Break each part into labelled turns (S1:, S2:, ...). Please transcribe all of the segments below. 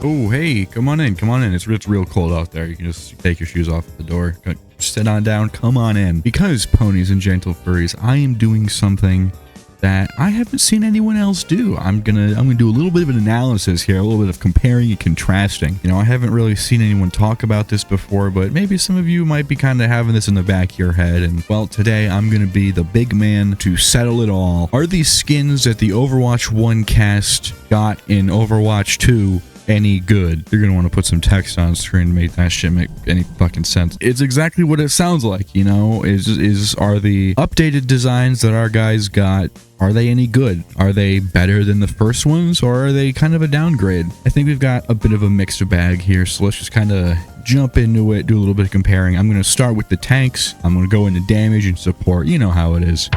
S1: Oh, hey, come on in, come on in. It's real cold out there. You can just take your shoes off at the door. Sit on down, come on in. Because, ponies and gentle furries, I am doing something that I haven't seen anyone else do. I'm gonna do a little bit of an analysis here, a little bit of comparing and contrasting. You know, I haven't really seen anyone talk about this before, but maybe some of you might be kind of having this in the back of your head. And well, today I'm gonna be the big man to settle it all. Are these skins that the Overwatch 1 cast got in Overwatch 2 any good? You're gonna want to put some text on screen to make that shit make any fucking sense. It's exactly what it sounds like, you know. Are the updated designs that our guys got, are they any good? Are they better than the first ones, or are they kind of a downgrade? I think we've got a bit of a mixed bag here, so let's just kind of jump into it, do a little bit of comparing. I'm gonna start with the tanks. I'm gonna go into damage and support. You know how it is.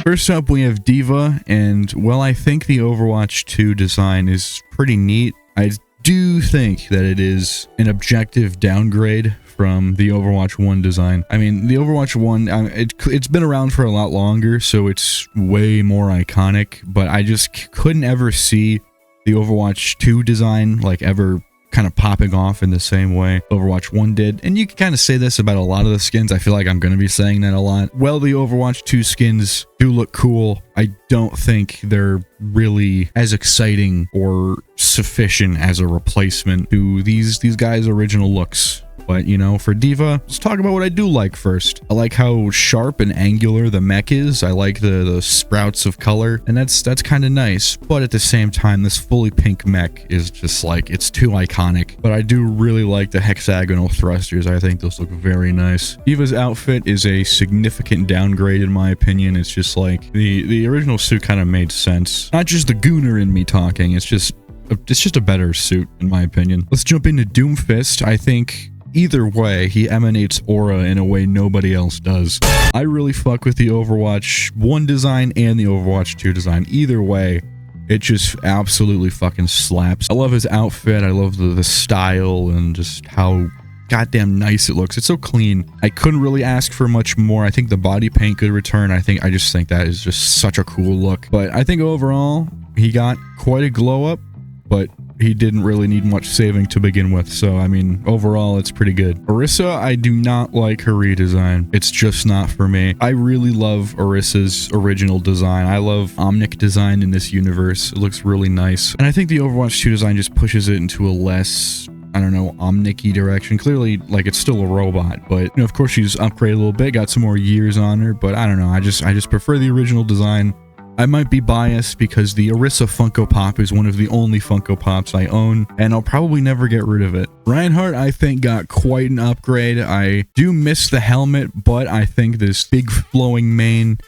S1: First up, we have D.Va, and well, I think the Overwatch 2 design is pretty neat. I do think that it is an objective downgrade from the Overwatch 1 design. I mean, the Overwatch 1, it's been around for a lot longer, so it's way more iconic, but I just couldn't ever see the Overwatch 2 design, like, ever kind of popping off in the same way Overwatch 1 did. And you can kind of say this about a lot of the skins. I feel like I'm going to be saying that a lot. Well, the Overwatch 2 skins do look cool. I don't think they're really as exciting or sufficient as a replacement to these guys' original looks. But, you know, for D.Va, let's talk about what I do like first. I like how sharp and angular the mech is. I like the sprouts of color, and that's kind of nice. But at the same time, this fully pink mech is just like, it's too iconic. But I do really like the hexagonal thrusters. I think those look very nice. D.Va's outfit is a significant downgrade in my opinion. It's just like, the original suit kind of made sense. Not just the gooner in me talking, it's just a better suit in my opinion. Let's jump into Doomfist. I think either way, he emanates aura in a way nobody else does. I really fuck with the Overwatch 1 design and the Overwatch 2 design. Either way, it just absolutely fucking slaps. I love his outfit. I love the style and just how goddamn nice it looks. It's so clean. I couldn't really ask for much more. I think the body paint could return. I just think that is just such a cool look. But I think overall, he got quite a glow up, but he didn't really need much saving to begin with, so I mean, overall, it's pretty good. Orisa, I do not like her redesign. It's just not for me. I really love Orisa's original design. I love Omnic design in this universe. It looks really nice. And I think the Overwatch 2 design just pushes it into a less, I don't know, Omnic-y direction. Clearly, like, it's still a robot, but, you know, of course, she's upgraded a little bit, got some more years on her, but I don't know. I just prefer the original design. I might be biased because the Orisa Funko Pop is one of the only Funko Pops I own, and I'll probably never get rid of it. Reinhardt, I think, got quite an upgrade. I do miss the helmet, but I think this big flowing mane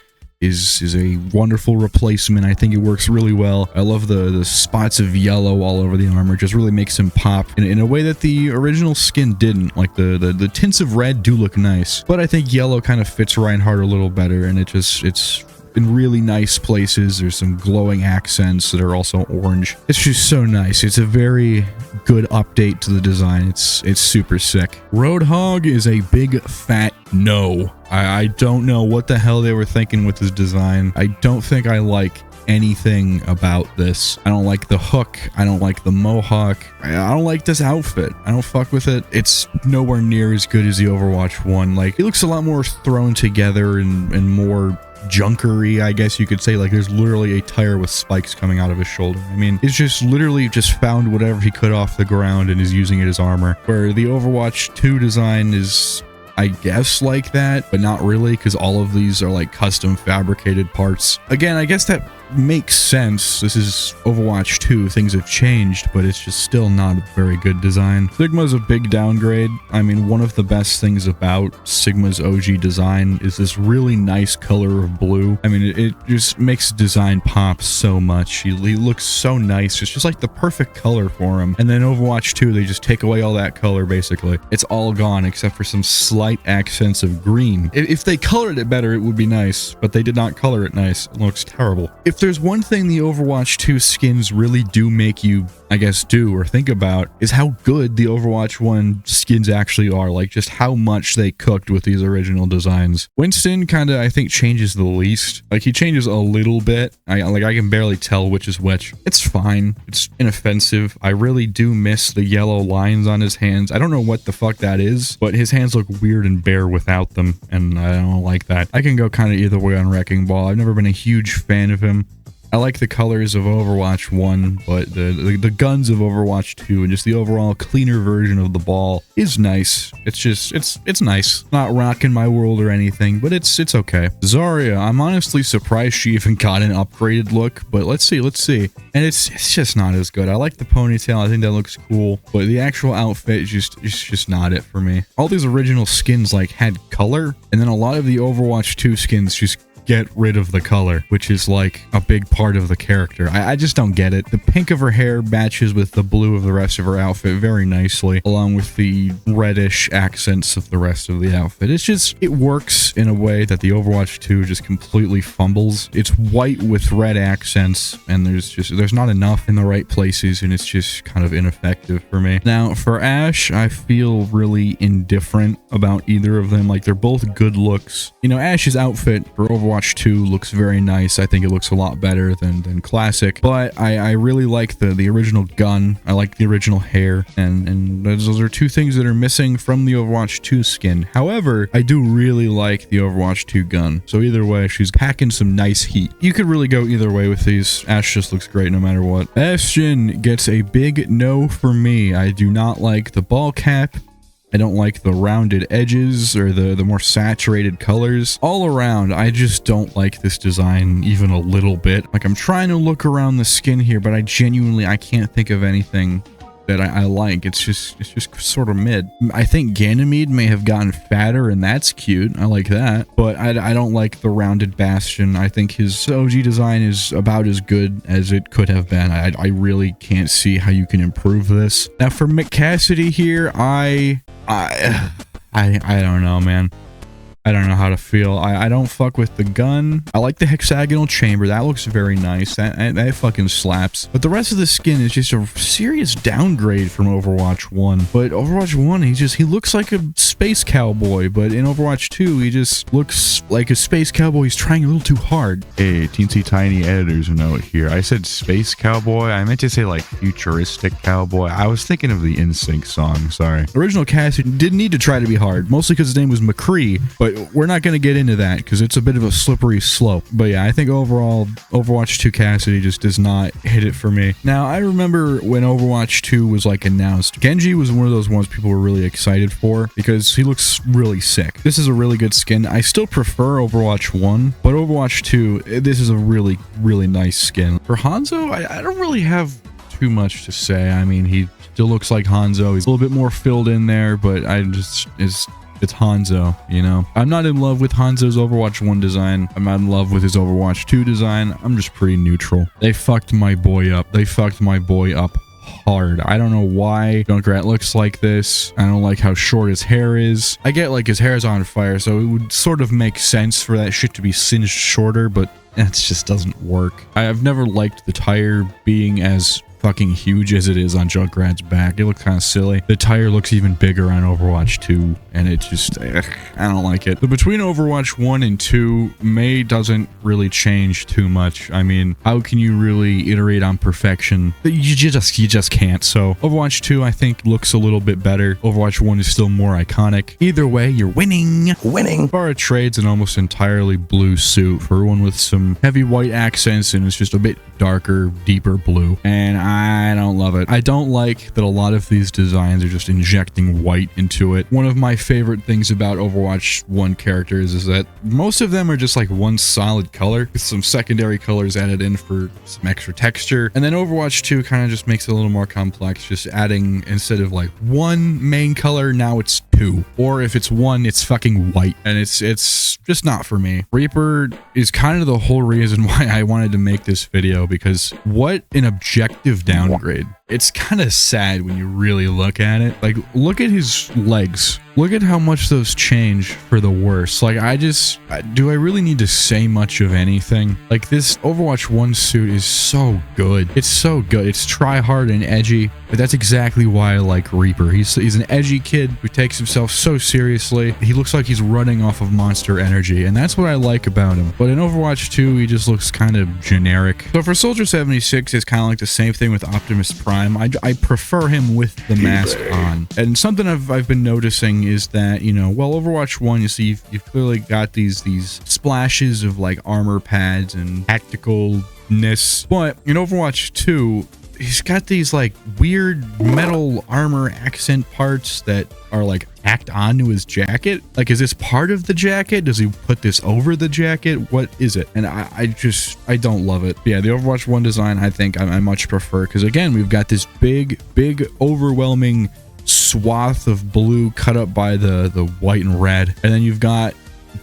S1: is a wonderful replacement. I think it works really well. I love the spots of yellow all over the armor. It just really makes him pop in a way that the original skin didn't. Like the tints of red do look nice, but I think yellow kind of fits Reinhardt a little better, and it's in really nice places. There's some glowing accents that are also orange. It's just so nice. It's a very good update to the design. It's super sick. Roadhog is a big fat no. I don't know what the hell they were thinking with this design. I don't think I like anything about this. I don't like the hook. I don't like the mohawk. I don't like this outfit. I don't fuck with it. It's nowhere near as good as the Overwatch 1. Like, it looks a lot more thrown together and more junkery, I guess you could say. Like, there's literally a tire with spikes coming out of his shoulder. I mean, it's just literally just found whatever he could off the ground and is using it as armor. Where the Overwatch 2 design is, I guess, like that, but not really, because all of these are like custom fabricated parts. Again, I guess that makes sense. This is Overwatch 2. Things have changed, but it's just still not a very good design. Sigma's a big downgrade. I mean, one of the best things about Sigma's OG design is this really nice color of blue. I mean, it just makes the design pop so much. He looks so nice. It's just like the perfect color for him. And then Overwatch 2, they just take away all that color, basically. It's all gone except for some slight accents of green. If they colored it better, it would be nice, but they did not color it nice. It looks terrible. If there's one thing the Overwatch 2 skins really do make you, I guess, do or think about, is how good the Overwatch 1 skins actually are. Like, just how much they cooked with these original designs. Winston kind of, I think, changes the least. Like, he changes a little bit. I can barely tell which is which. It's fine. It's inoffensive. I really do miss the yellow lines on his hands. I don't know what the fuck that is, but his hands look weird and bare without them, and I don't like that. I can go kind of either way on Wrecking Ball. I've never been a huge fan of him. I like the colors of Overwatch 1, but the guns of Overwatch 2 and just the overall cleaner version of the ball is nice. It's just, it's nice. Not rocking my world or anything, but it's okay. Zarya, I'm honestly surprised she even got an upgraded look, but let's see. And it's just not as good. I like the ponytail. I think that looks cool, but the actual outfit is just not it for me. All these original skins like had color, and then a lot of the Overwatch 2 skins just get rid of the color, which is like a big part of the character. I just don't get it. The pink of her hair matches with the blue of the rest of her outfit very nicely, along with the reddish accents of the rest of the outfit. It's just, it works in a way that the Overwatch 2 just completely fumbles. It's white with red accents, and there's not enough in the right places, and it's just kind of ineffective for me. Now, for Ashe, I feel really indifferent about either of them. Like, they're both good looks. You know, Ashe's outfit for Overwatch 2 looks very nice. I think it looks a lot better than Classic, but I really like the original gun. I like the original hair, and those are two things that are missing from the Overwatch 2 skin. However, I do really like the Overwatch 2 gun, so either way, she's packing some nice heat. You could really go either way with these. Ashe just looks great no matter what. Bastion gets a big no for me. I do not like the ball cap. I don't like the rounded edges or the more saturated colors. All around, I just don't like this design even a little bit. Like, I'm trying to look around the skin here, but I can't think of anything that I like. It's just sort of mid. I think Ganymede may have gotten fatter, and that's cute. I like that, but I don't like the rounded Bastion. I think his OG design is about as good as it could have been. I really can't see how you can improve this. Now for Mick Cassidy here, I don't know, man. I don't know how to feel. I don't fuck with the gun. I like the hexagonal chamber. That looks very nice. That fucking slaps. But the rest of the skin is just a serious downgrade from Overwatch 1. But Overwatch 1, he looks like a space cowboy. But in Overwatch 2, he just looks like a space cowboy. He's trying a little too hard. Hey, teensy tiny editor's note here. I said space cowboy. I meant to say like futuristic cowboy. I was thinking of the NSYNC song. Sorry. Original Cassidy didn't need to try to be hard. Mostly because his name was McCree. But we're not going to get into that because it's a bit of a slippery slope. But yeah, I think overall, Overwatch 2 Cassidy just does not hit it for me. Now, I remember when Overwatch 2 was like announced, Genji was one of those ones people were really excited for because he looks really sick. This is a really good skin. I still prefer Overwatch 1, but Overwatch 2, this is a really, really nice skin. For Hanzo, I don't really have too much to say. I mean, he still looks like Hanzo. He's a little bit more filled in there, but it's Hanzo, you know? I'm not in love with Hanzo's Overwatch 1 design. I'm not in love with his Overwatch 2 design. I'm just pretty neutral. They fucked my boy up. They fucked my boy up hard. I don't know why Junkrat looks like this. I don't like how short his hair is. I get like his hair is on fire, so it would sort of make sense for that shit to be singed shorter, but it just doesn't work. I've never liked the tire being as fucking huge as it is on Junkrat's back. It looks kind of silly. The tire looks even bigger on Overwatch 2, and it just, I don't like it. But between Overwatch 1 and 2, Mei doesn't really change too much. I mean, how can you really iterate on perfection? You just can't. So Overwatch 2, I think, looks a little bit better. Overwatch 1 is still more iconic. Either way, you're winning. Pharah trades an almost entirely blue suit for one with some heavy white accents, and it's just a bit darker, deeper blue. And I don't love it. I don't like that a lot of these designs are just injecting white into it. One of my favorite things about Overwatch 1 characters is that most of them are just like one solid color with some secondary colors added in for some extra texture. And then Overwatch 2 kind of just makes it a little more complex, just adding, instead of like one main color, now it's two. Or if it's one, it's fucking white. And it's just not for me. Reaper is kind of the whole reason why I wanted to make this video, because what an objective downgrade. it's kind of sad when you really look at it. Like, look at his legs. Look at how much those change for the worse. Like, do I really need to say much of anything? Like, this Overwatch 1 suit is so good. It's so good. It's try hard and edgy, but that's exactly why I like Reaper. He's an edgy kid who takes himself so seriously. He looks like he's running off of Monster Energy, and that's what I like about him. But in Overwatch 2, he just looks kind of generic. So for Soldier 76, it's kind of like the same thing with Optimus Prime. I prefer him with the mask on. And something I've been noticing is that, you know, well, Overwatch 1, you see, you've clearly got these splashes of like armor pads and tacticalness, but in Overwatch 2, he's got these like weird metal armor accent parts that are like tacked onto his jacket. Like, is this part of the jacket? Does he put this over the jacket? What is it? And I don't love it. But yeah, the Overwatch 1 design, I think I much prefer, because again, we've got this big overwhelming swath of blue cut up by the white and red, and then you've got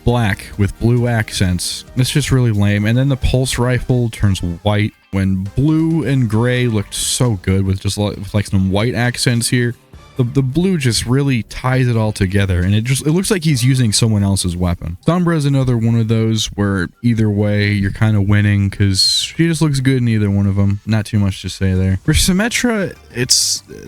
S1: black with blue accents. It's just really lame. And then the pulse rifle turns white when blue and gray looked so good with just like some white accents here. The blue just really ties it all together, and it looks like he's using someone else's weapon. Sombra is another one of those where either way you're kind of winning, because she just looks good in either one of them. Not too much to say there. For Symmetra,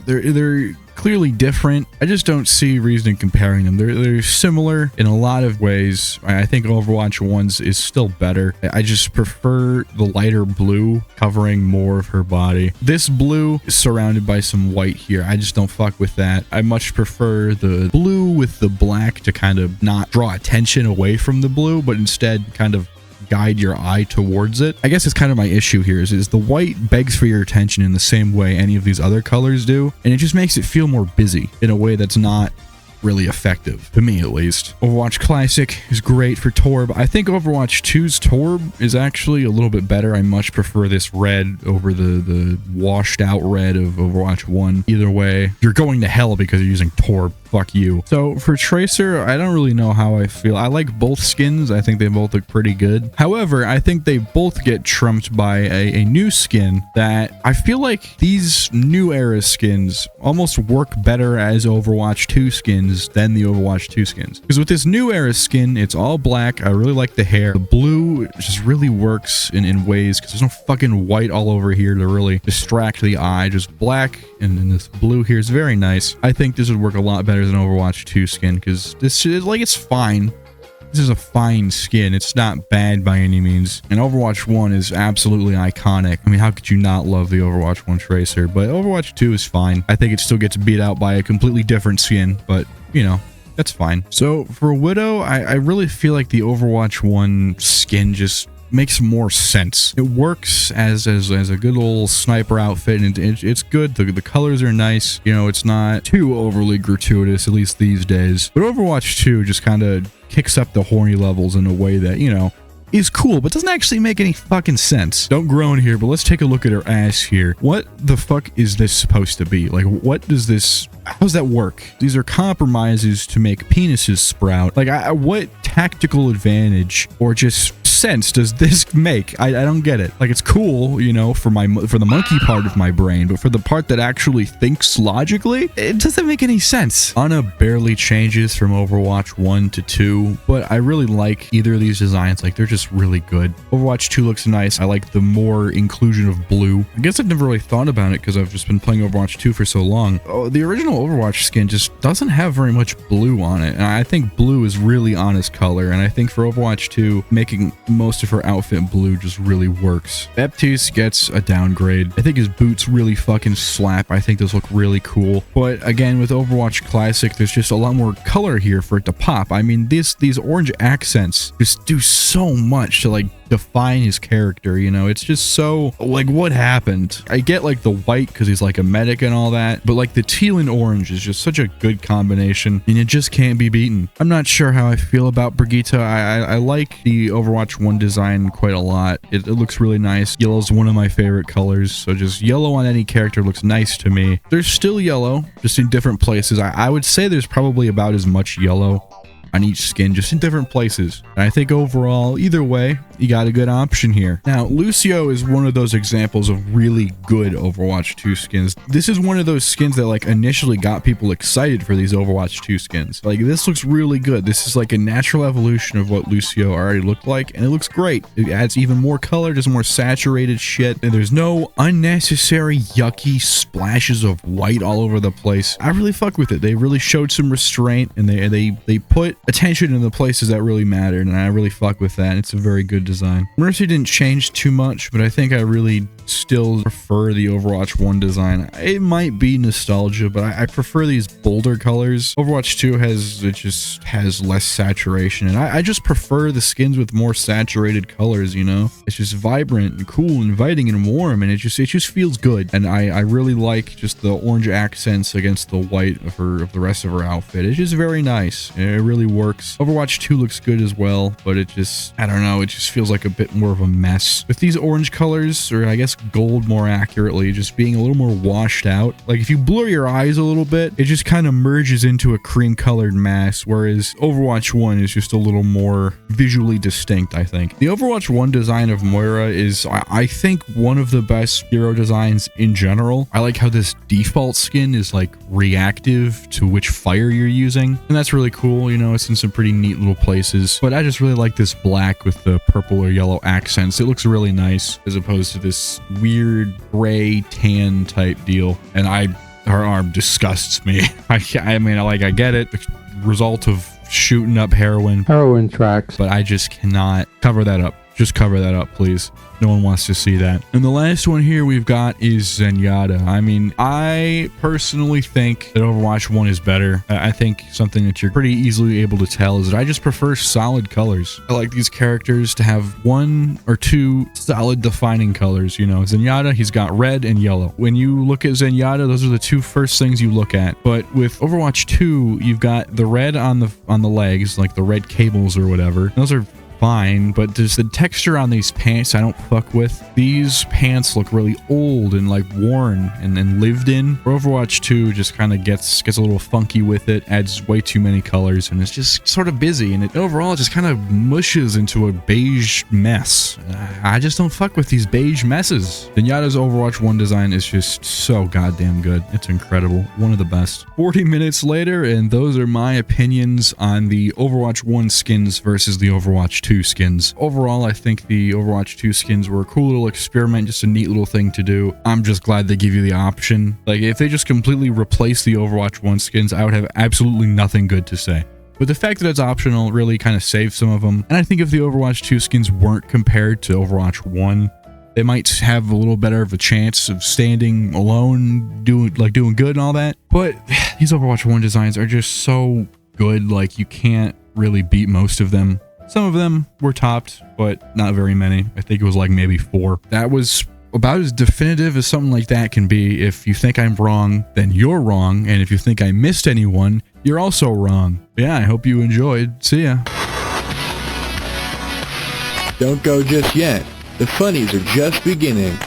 S1: they're clearly different. I just don't see reason in comparing them. They're similar in a lot of ways. I think Overwatch 1's is still better. I just prefer the lighter blue covering more of her body. This blue is surrounded by some white here. I just don't fuck with that. I much prefer the blue with the black to kind of not draw attention away from the blue, but instead kind of guide your eye towards it. I guess it's kind of my issue here is the white begs for your attention in the same way any of these other colors do, and it just makes it feel more busy in a way that's not really effective, to me at least. Overwatch Classic is great for Torb. I think Overwatch 2's Torb is actually a little bit better. I much prefer this red over the washed out red of Overwatch 1. Either way, you're going to hell because you're using Torb. Fuck you. So for Tracer, I don't really know how I feel. I like both skins. I think they both look pretty good. However, I think they both get trumped by a new skin that I feel like these new era skins almost work better as Overwatch 2 skins than the Overwatch 2 skins. Because with this new era skin, it's all black. I really like the hair. The blue just really works in ways, because there's no fucking white all over here to really distract the eye. Just black, and then this blue here is very nice. I think this would work a lot better than Overwatch 2 skin, because this is like, it's fine. This is a fine skin. It's not bad by any means. And Overwatch 1 is absolutely iconic. I mean, how could you not love the Overwatch 1 Tracer? But Overwatch 2 is fine. I think it still gets beat out by a completely different skin, but, you know, that's fine. So for Widow, I really feel like the Overwatch 1 skin just makes more sense. It works as a good old sniper outfit, and it's good. The colors are nice. You know, it's not too overly gratuitous, at least these days. But Overwatch 2 just kind of kicks up the horny levels in a way that, you know, is cool, but doesn't actually make any fucking sense. Don't groan here, but let's take a look at her ass here. What the fuck is this supposed to be? Like, what does this... How does that work? These are compromises to make penises sprout. Like, what tactical advantage or just sense does this make? I don't get it. Like, it's cool, you know, for the monkey part of my brain, but for the part that actually thinks logically, it doesn't make any sense. Ana barely changes from Overwatch 1 to 2, but I really like either of these designs. Like, they're just really good. Overwatch 2 looks nice. I like the more inclusion of blue. I guess I've never really thought about it because I've just been playing Overwatch 2 for so long. Oh, the original Overwatch skin just doesn't have very much blue on it, and I think blue is really Ana's color, and I think for Overwatch 2, making most of her outfit blue just really works. Baptiste gets a downgrade. I think his boots really fucking slap. I think those look really cool, but again, with Overwatch Classic, there's just a lot more color here for it to pop. I mean, these orange accents just do so much to, like, define his character, you know? It's just so, like, what happened? I get, like, the white because he's, like, a medic and all that, but, like, the teal and orange is just such a good combination, and it just can't be beaten. I'm not sure how I feel about Brigitte. I like the Overwatch 1 design quite a lot. It looks really nice. Yellow's one of my favorite colors, so just yellow on any character looks nice to me. There's still yellow, just in different places. I would say there's probably about as much yellow on each skin, just in different places. And I think overall, either way, you got a good option here. Now, Lucio is one of those examples of really good Overwatch 2 skins. This is one of those skins that like initially got people excited for these Overwatch 2 skins. Like, this looks really good. This is like a natural evolution of what Lucio already looked like, and it looks great. It adds even more color, just more saturated shit, and there's no unnecessary yucky splashes of white all over the place. I really fuck with it. They really showed some restraint, and they put attention in the places that really mattered, and I really fuck with that. It's a very good design. Mercy didn't change too much, but I think I really still prefer the Overwatch 1 design. It might be nostalgia, but I prefer these bolder colors. Overwatch 2 just has less saturation, and I just prefer the skins with more saturated colors, you know? It's just vibrant and cool, inviting and warm, and it just feels good. And I really like just the orange accents against the white of the rest of her outfit. It's just very nice. It really works. Overwatch 2 looks good as well, but it just, I don't know, it just feels like a bit more of a mess. With these orange colors, or I guess gold more accurately, just being a little more washed out. Like, if you blur your eyes a little bit, it just kind of merges into a cream colored mass, whereas Overwatch 1 is just a little more visually distinct, I think. The Overwatch 1 design of Moira is, I think, one of the best hero designs in general. I like how this default skin is like reactive to which fire you're using, and that's really cool. You know, it's in some pretty neat little places, but I just really like this black with the purple or yellow accents. It looks really nice as opposed to this weird gray tan type deal, and her arm disgusts me. I mean, I get it, the result of shooting up heroin tracks, but I just cannot cover that up. Just cover that up, please. No one wants to see that. And the last one here we've got is Zenyatta. I mean, I personally think that Overwatch 1 is better. I think something that you're pretty easily able to tell is that I just prefer solid colors. I like these characters to have one or two solid defining colors. You know, Zenyatta, he's got red and yellow. When you look at Zenyatta, those are the two first things you look at. But with Overwatch 2, you've got the red on the legs, like the red cables or whatever. Those are fine, but there's the texture on these pants I don't fuck with. These pants look really old and like worn and lived in. Overwatch 2 just kind of gets a little funky with it, adds way too many colors, and it's just sort of busy, and overall it just kind of mushes into a beige mess. I just don't fuck with these beige messes. Zenyatta's Overwatch 1 design is just so goddamn good. It's incredible. One of the best. 40 minutes later, and those are my opinions on the Overwatch 1 skins versus the Overwatch 2 skins. Overall, I think the Overwatch 2 skins were a cool little experiment, just a neat little thing to do. I'm just glad they give you the option. Like, if they just completely replaced the Overwatch 1 skins, I would have absolutely nothing good to say. But the fact that it's optional really kind of saves some of them. And I think if the Overwatch 2 skins weren't compared to Overwatch 1, they might have a little better of a chance of standing alone, doing good and all that. But these Overwatch 1 designs are just so good, like, you can't really beat most of them. Some of them were topped, but not very many. I think it was like maybe 4. That was about as definitive as something like that can be. If you think I'm wrong, then you're wrong. And if you think I missed anyone, you're also wrong. Yeah, I hope you enjoyed. See ya.
S2: Don't go just yet. The funnies are just beginning.